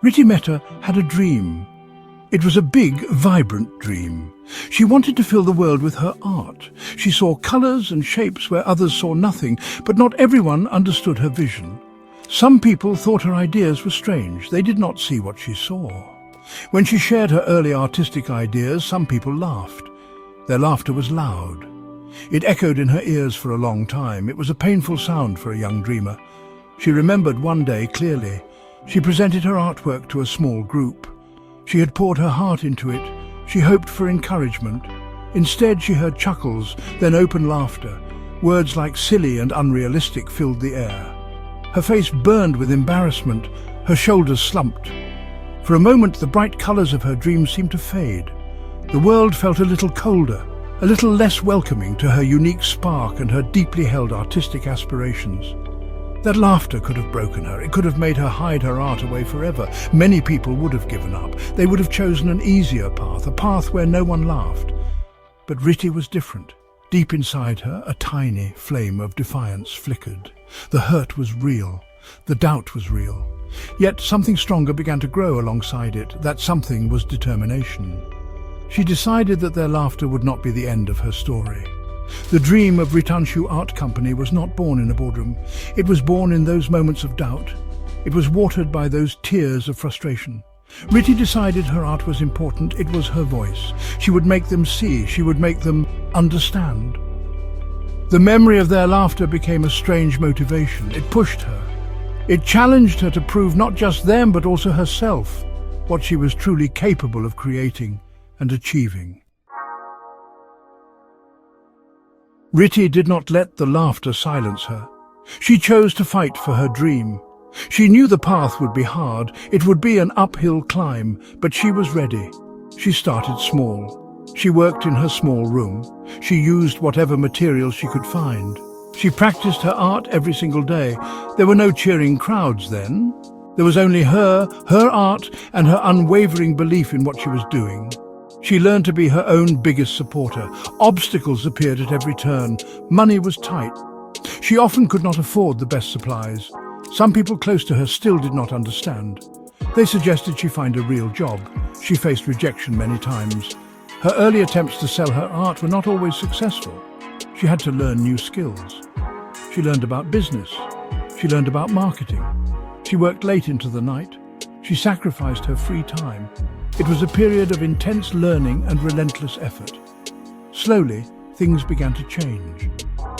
Ritti Mehta had a dream. It was a big, vibrant dream. She wanted to fill the world with her art. She saw colours and shapes where others saw nothing, but not everyone understood her vision. Some people thought her ideas were strange. They did not see what she saw. When she shared her early artistic ideas, some people laughed. Their laughter was loud. It echoed in her ears for a long time. It was a painful sound for a young dreamer. She remembered one day clearly. She presented her artwork to a small group. She had poured her heart into it. She hoped for encouragement. Instead, she heard chuckles, then open laughter. Words like silly and unrealistic filled the air. Her face burned with embarrassment. Her shoulders slumped. For a moment, the bright colours of her dream seemed to fade. The world felt a little colder, a little less welcoming to her unique spark and her deeply held artistic aspirations. That laughter could have broken her. It could have made her hide her art away forever. Many people would have given up. They would have chosen an easier path, a path where no one laughed. But Ritti was different. Deep inside her, a tiny flame of defiance flickered. The hurt was real. The doubt was real. Yet something stronger began to grow alongside it. That something was determination. She decided that their laughter would not be the end of her story. The dream of Ritanshu Art Company was not born in a boardroom. It was born in those moments of doubt. It was watered by those tears of frustration. Ritti decided her art was important. It was her voice. She would make them see. She would make them understand. The memory of their laughter became a strange motivation. It pushed her. It challenged her to prove not just them, but also herself, what she was truly capable of creating and achieving. Ritti did not let the laughter silence her. She chose to fight for her dream. She knew the path would be hard. It would be an uphill climb, but she was ready. She started small. She worked in her small room. She used whatever materials she could find. She practiced her art every single day. There were no cheering crowds then. There was only her art, and her unwavering belief in what she was doing. She learned to be her own biggest supporter. Obstacles appeared at every turn. Money was tight. She often could not afford the best supplies. Some people close to her still did not understand. They suggested she find a real job. She faced rejection many times. Her early attempts to sell her art were not always successful. She had to learn new skills. She learned about business. She learned about marketing. She worked late into the night. She sacrificed her free time. It was a period of intense learning and relentless effort. Slowly, things began to change.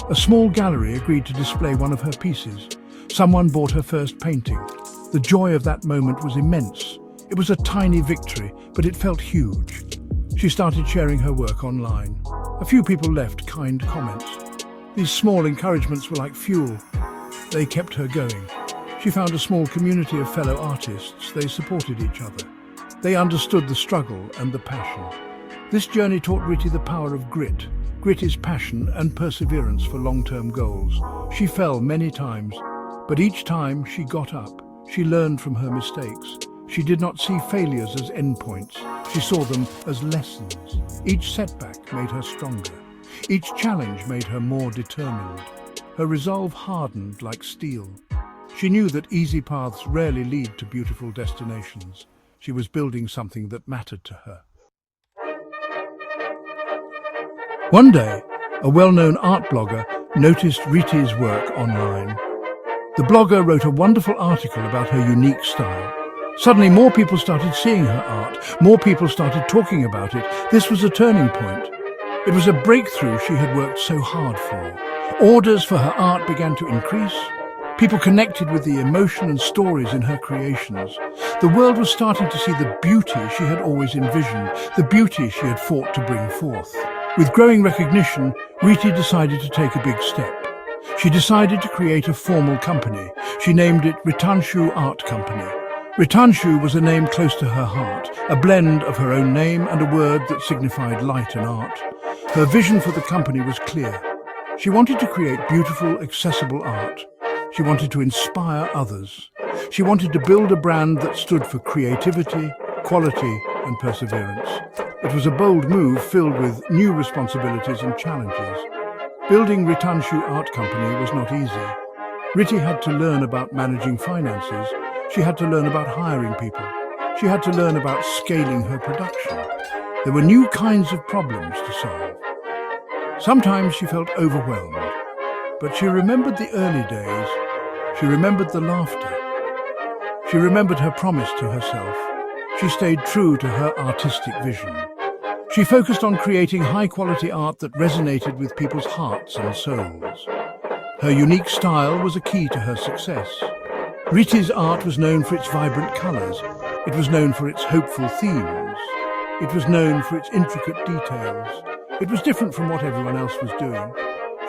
A small gallery agreed to display one of her pieces. Someone bought her first painting. The joy of that moment was immense. It was a tiny victory, but it felt huge. She started sharing her work online. A few people left kind comments. These small encouragements were like fuel. They kept her going. She found a small community of fellow artists. They supported each other. They understood the struggle and the passion. This journey taught Ritti the power of grit. Grit is passion and perseverance for long-term goals. She fell many times, but each time she got up. She learned from her mistakes. She did not see failures as endpoints. She saw them as lessons. Each setback made her stronger. Each challenge made her more determined. Her resolve hardened like steel. She knew that easy paths rarely lead to beautiful destinations. She was building something that mattered to her. One day, a well-known art blogger noticed Ritti's work online. The blogger wrote a wonderful article about her unique style. Suddenly, more people started seeing her art. More people started talking about it. This was a turning point. It was a breakthrough she had worked so hard for. Orders for her art began to increase. People connected with the emotion and stories in her creations. The world was starting to see the beauty she had always envisioned, the beauty she had fought to bring forth. With growing recognition, Ritti decided to take a big step. She decided to create a formal company. She named it Ritanshu Art Company. Ritanshu was a name close to her heart, a blend of her own name and a word that signified light and art. Her vision for the company was clear. She wanted to create beautiful, accessible art. She wanted to inspire others. She wanted to build a brand that stood for creativity, quality, and perseverance. It was a bold move filled with new responsibilities and challenges. Building Ritanshu Art Company was not easy. Ritti had to learn about managing finances. She had to learn about hiring people. She had to learn about scaling her production. There were new kinds of problems to solve. Sometimes she felt overwhelmed, but she remembered the early days. She remembered the laughter. She remembered her promise to herself. She stayed true to her artistic vision. She focused on creating high-quality art that resonated with people's hearts and souls. Her unique style was a key to her success. Ritti's art was known for its vibrant colors. It was known for its hopeful themes. It was known for its intricate details. It was different from what everyone else was doing.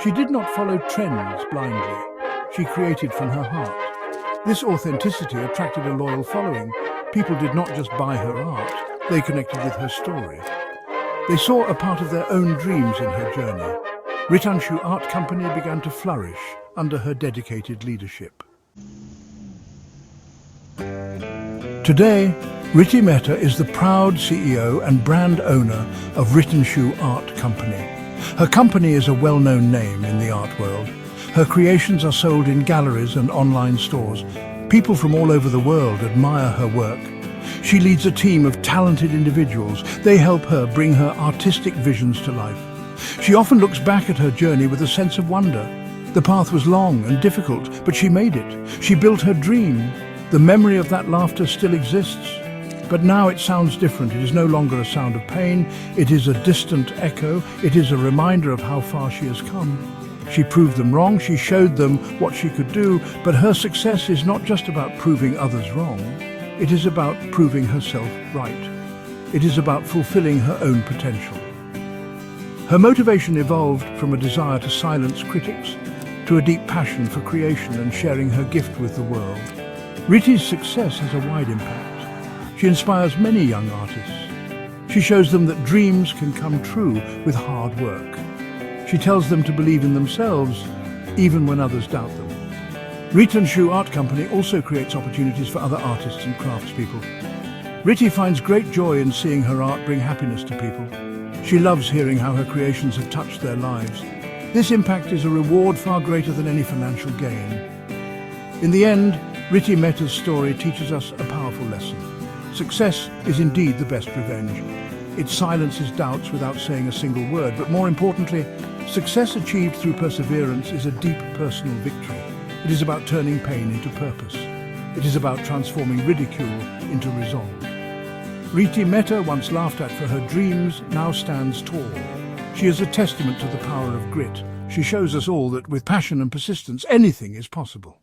She did not follow trends blindly. She created from her heart. This authenticity attracted a loyal following. People did not just buy her art, they connected with her story. They saw a part of their own dreams in her journey. Ritanshu Art Company began to flourish under her dedicated leadership. Today, Ritti Mehta is the proud CEO and brand owner of Ritanshu Art Company. Her company is a well-known name in the art world. Her creations are sold in galleries and online stores. People from all over the world admire her work. She leads a team of talented individuals. They help her bring her artistic visions to life. She often looks back at her journey with a sense of wonder. The path was long and difficult, but she made it. She built her dream. The memory of that laughter still exists. But now it sounds different. It is no longer a sound of pain. It is a distant echo. It is a reminder of how far she has come. She proved them wrong. She showed them what she could do. But her success is not just about proving others wrong. It is about proving herself right. It is about fulfilling her own potential. Her motivation evolved from a desire to silence critics to a deep passion for creation and sharing her gift with the world. Ritti's success has a wide impact. She inspires many young artists. She shows them that dreams can come true with hard work. She tells them to believe in themselves, even when others doubt them. Ritanshu Art Company also creates opportunities for other artists and craftspeople. Ritti finds great joy in seeing her art bring happiness to people. She loves hearing how her creations have touched their lives. This impact is a reward far greater than any financial gain. In the end, Ritti Mehta's story teaches us a powerful lesson. Success is indeed the best revenge. It silences doubts without saying a single word, but more importantly, success achieved through perseverance is a deep personal victory. It is about turning pain into purpose. It is about transforming ridicule into resolve. Ritti Mehta, once laughed at for her dreams, now stands tall. She is a testament to the power of grit. She shows us all that with passion and persistence, anything is possible.